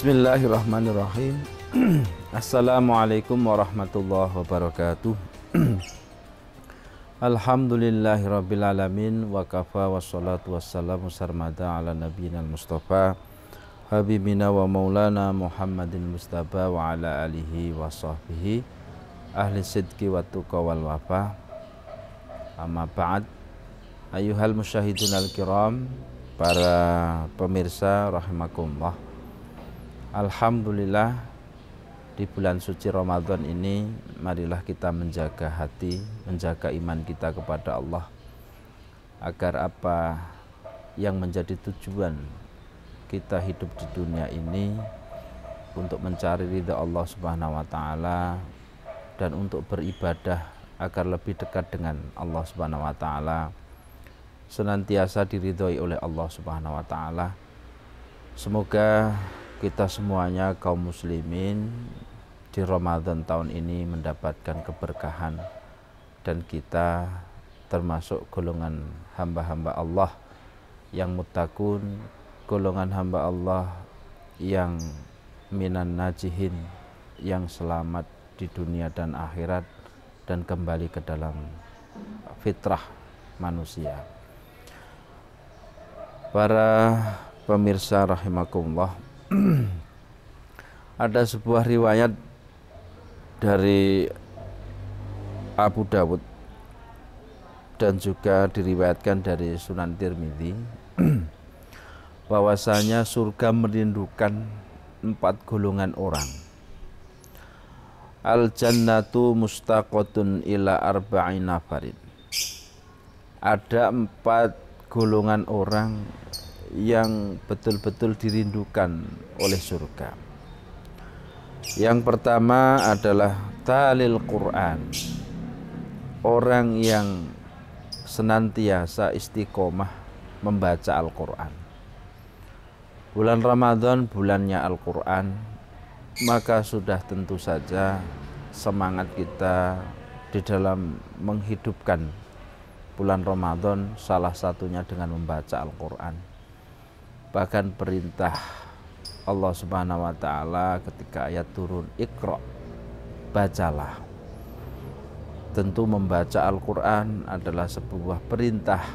Bismillahirrahmanirrahim. Assalamualaikum warahmatullahi wabarakatuh. Alhamdulillahirabbil alamin wa kafa wassalatu wassalamu sarmada ala nabiyina al-mustafa habibina wa maulana Muhammadin mustafa wa ala alihi wa sahbihi ahli sidqi wa tuqa wal wafa. Amma ba'd. Ayyuhal musyahidun al-kiram, para pemirsa rahimakumullah. Alhamdulillah, di bulan suci Ramadan ini marilah kita menjaga hati, menjaga iman kita kepada Allah, agar apa yang menjadi tujuan kita hidup di dunia ini untuk mencari ridha Allah Subhanahu wa taala dan untuk beribadah agar lebih dekat dengan Allah Subhanahu wa taala, senantiasa diridhoi oleh Allah Subhanahu wa taala. Semoga kita semuanya kaum muslimin di Ramadan tahun ini mendapatkan keberkahan dan kita termasuk golongan hamba-hamba Allah yang muttaqun, golongan hamba Allah yang minan najihin, yang selamat di dunia dan akhirat dan kembali ke dalam fitrah manusia. Para pemirsa rahimakumullah, ada sebuah riwayat dari Abu Dawud dan juga diriwayatkan dari Sunan Tirmidzi bahwasanya surga merindukan 4 golongan orang. Al jannatu mustaqatun ila arba'in nafarin. Ada 4 golongan orang yang betul-betul dirindukan oleh surga. Yang pertama adalah talil Quran, orang yang senantiasa istiqomah membaca Al-Quran. Bulan Ramadan bulannya Al-Quran, maka sudah tentu saja semangat kita di dalam menghidupkan bulan Ramadan salah satunya dengan membaca Al-Quran. Bahkan perintah Allah Subhanahu wa taala ketika ayat turun, Iqra, bacalah. Tentu membaca Al-Quran adalah sebuah perintah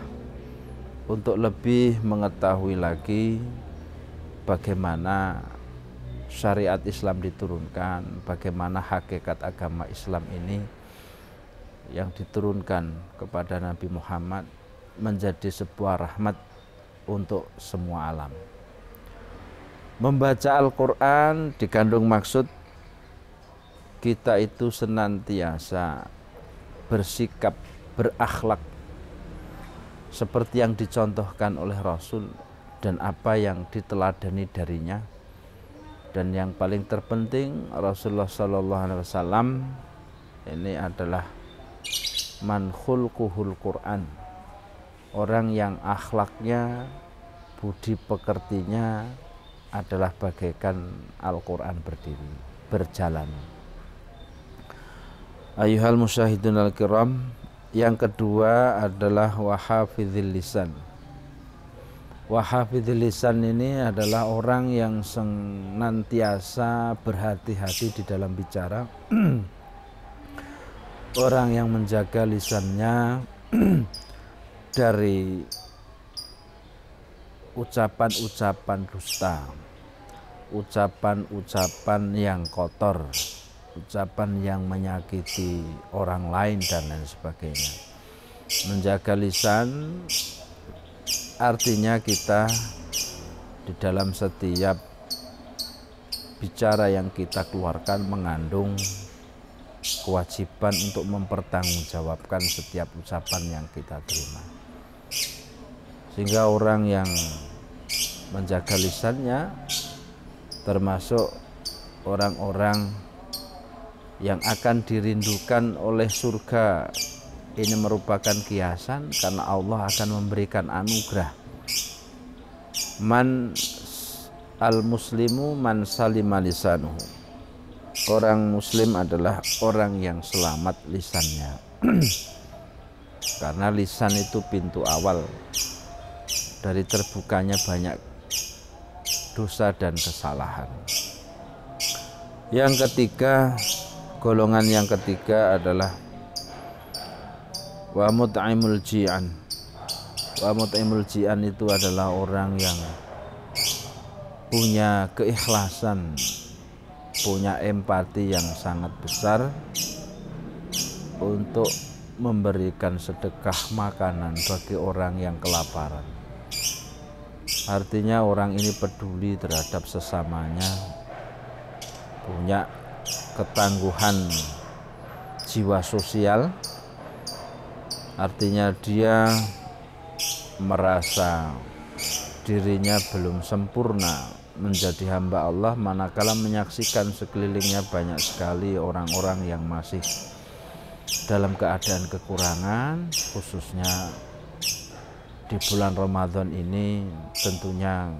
untuk lebih mengetahui lagi bagaimana syariat Islam diturunkan, bagaimana hakikat agama Islam ini yang diturunkan kepada Nabi Muhammad menjadi sebuah rahmat untuk semua alam. Membaca Al-Quran dikandung maksud kita itu senantiasa bersikap, berakhlak seperti yang dicontohkan oleh Rasul dan apa yang diteladani darinya. Dan yang paling terpenting, Rasulullah SAW ini adalah man khulquhul Quran, orang yang akhlaknya, budi pekertinya adalah bagaikan Al-Quran berdiri, berjalan. Ayyuhal musyahidun al-kiram, yang kedua adalah wahafidhil lisan. Wahafidhil lisan ini adalah orang yang senantiasa berhati-hati di dalam bicara, orang yang menjaga lisannya dari ucapan-ucapan dusta, ucapan-ucapan yang kotor, ucapan yang menyakiti orang lain dan lain sebagainya. Menjaga lisan artinya kita di dalam setiap bicara yang kita keluarkan mengandung kewajiban untuk mempertanggungjawabkan setiap ucapan yang kita terima. Sehingga orang yang menjaga lisannya termasuk orang-orang yang akan dirindukan oleh surga. Ini merupakan kiasan karena Allah akan memberikan anugerah. Man al-muslimu man salima lisanuhu. Orang muslim adalah orang yang selamat lisannya. Karena lisan itu pintu awal dari terbukanya banyak dosa dan kesalahan. Yang ketiga, golongan yang ketiga adalah wa mut'imul ji'an. Wa mut'imul ji'an itu adalah orang yang punya keikhlasan, punya empati yang sangat besar untuk memberikan sedekah makanan bagi orang yang kelaparan. Artinya orang ini peduli terhadap sesamanya, punya ketangguhan jiwa sosial. Artinya dia merasa dirinya belum sempurna menjadi hamba Allah, manakala menyaksikan sekelilingnya banyak sekali orang-orang yang masih dalam keadaan kekurangan, khususnya di bulan Ramadan ini. Tentunya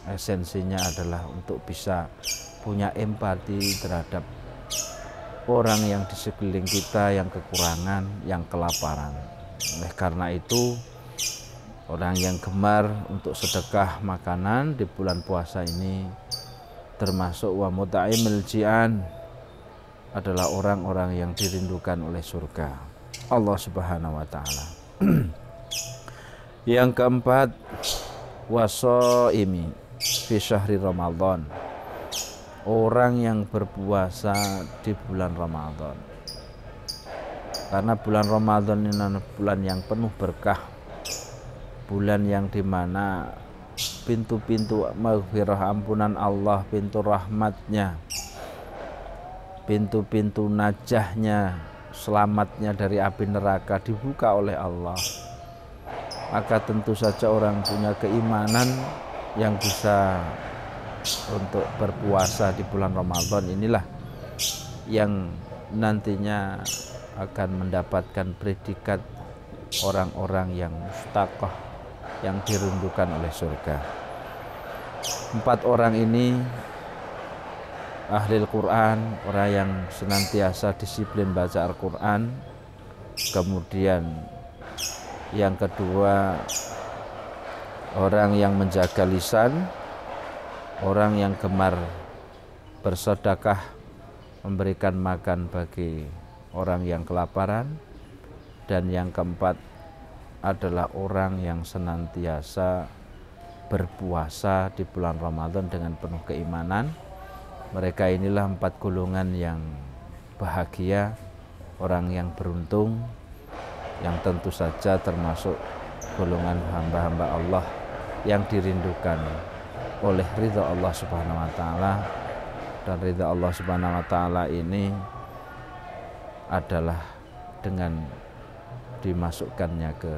esensinya adalah untuk bisa punya empati terhadap orang yang di sekeliling kita yang kekurangan, yang kelaparan. Oleh karena itu, orang yang gemar untuk sedekah makanan di bulan puasa ini termasuk wa muta'imil ji'an, adalah orang-orang yang dirindukan oleh surga Allah Subhanahu wa taala. Yang keempat, wasoimi fi syahri Ramadan, orang yang berpuasa di bulan Ramadan. Karena bulan Ramadan ini adalah bulan yang penuh berkah, bulan yang dimana pintu-pintu maghfirah, ampunan Allah, pintu rahmatnya, pintu-pintu najahnya, selamatnya dari api neraka dibuka oleh Allah. Maka tentu saja orang punya keimanan yang bisa untuk berpuasa di bulan Ramadan inilah yang nantinya akan mendapatkan predikat orang-orang yang mustaqah, yang dirindukan oleh surga. 4 orang ini ahli Al-Quran, orang yang senantiasa disiplin baca Al-Quran. Kemudian yang kedua, orang yang menjaga lisan, orang yang gemar bersedekah, memberikan makan bagi orang yang kelaparan. Dan yang keempat adalah orang yang senantiasa berpuasa di bulan Ramadan dengan penuh keimanan. Mereka inilah 4 golongan yang bahagia, orang yang beruntung, yang tentu saja termasuk golongan hamba-hamba Allah yang dirindukan oleh ridha Allah Subhanahu wa taala. Dan ridha Allah Subhanahu wa taala ini adalah dengan dimasukkannya ke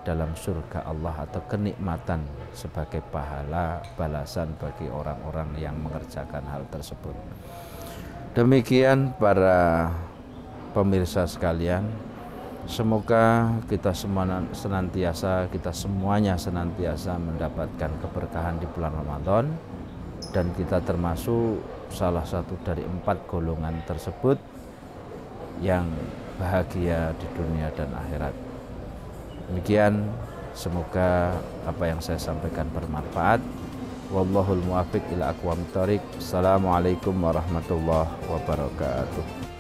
dalam surga Allah, atau kenikmatan sebagai pahala balasan bagi orang-orang yang mengerjakan hal tersebut. Demikian para pemirsa sekalian, semoga kita semuanya senantiasa mendapatkan keberkahan di bulan Ramadan, dan kita termasuk salah satu dari 4 golongan tersebut yang bahagia di dunia dan akhirat. Demikian, semoga apa yang saya sampaikan bermanfaat. Wallahul muwaffiq ila aqwamit thoriq. Assalamualaikum warahmatullahi wabarakatuh.